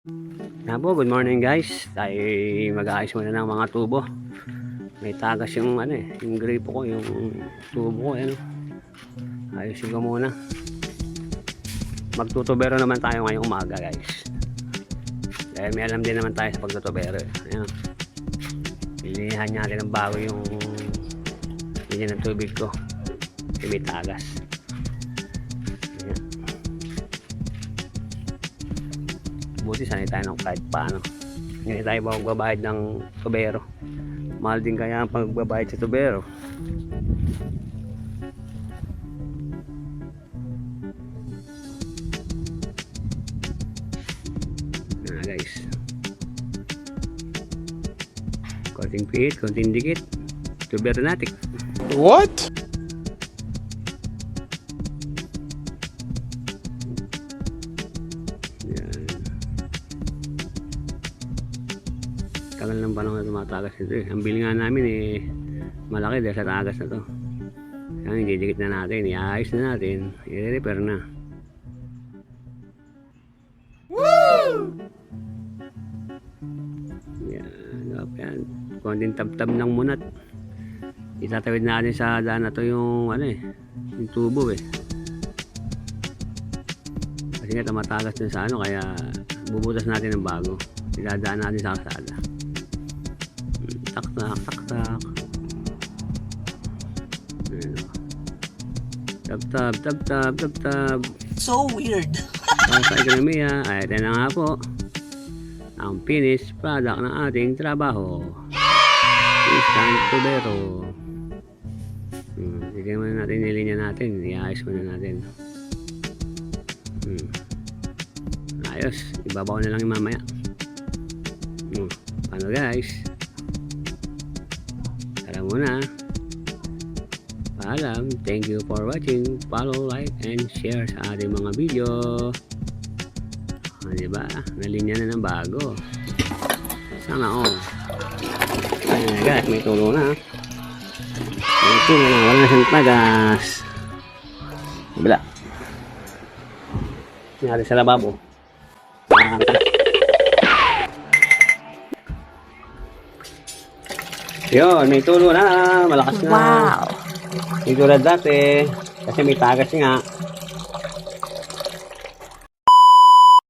Yan po, good morning guys. Tayo mag-aayos muna ng mga tubo. May tagas yung yung gripo ko, yung tubo ko, ayusin ko muna. Magtutubero naman tayo ngayong umaga guys. Dahil may alam din naman tayo sa pagtutubero. Ayan. Pilihan natin ng bago yung linya ng tubig ko. Kasi may tagas. Ayan. Buti sanay tayo ng kahit paano. Hindi tayo magbabayad ng tubero. Mahal din kaya ang pagbabayad sa tubero. Guys, konting pihit, konting dikit, tubero natin. What? Yan. Tagal ng panahon na tumatagas ito eh. Ang bili nga namin malaki dahil sa tagas na to. Yan, ididikit na natin, iayos na natin, i-repair na. Yan, konting tab-tab ng munat. Itatawid natin sa daan na to yung yung tubo kasi nga tumatagas din sa kaya bubutas natin ng bago. Idadaan natin sa kalsada. Tak-tak, tak-tak. Tab-tab, tab-tab, tab-tab. So weird. Sa ekonomiya, ay ito na nga po ang finished product ng ating trabaho. Instant tubero. Bigyan muna natin nilinya natin. Iayos muna natin. Ayos. Ibabaw na lang yung mamaya. Paano guys? Tara muna. Paalam. Thank you for watching. Follow, like, and share sa ating mga video. Diba? Nalinya na ng bago. Sana ayan guys, may tulo na. May tulo na, wala na siyang tagas. Bila. Nangyari sa lababo. Yun, may tulo na. Malakas na. Wow. May tulad dati. Kasi may tagas nga.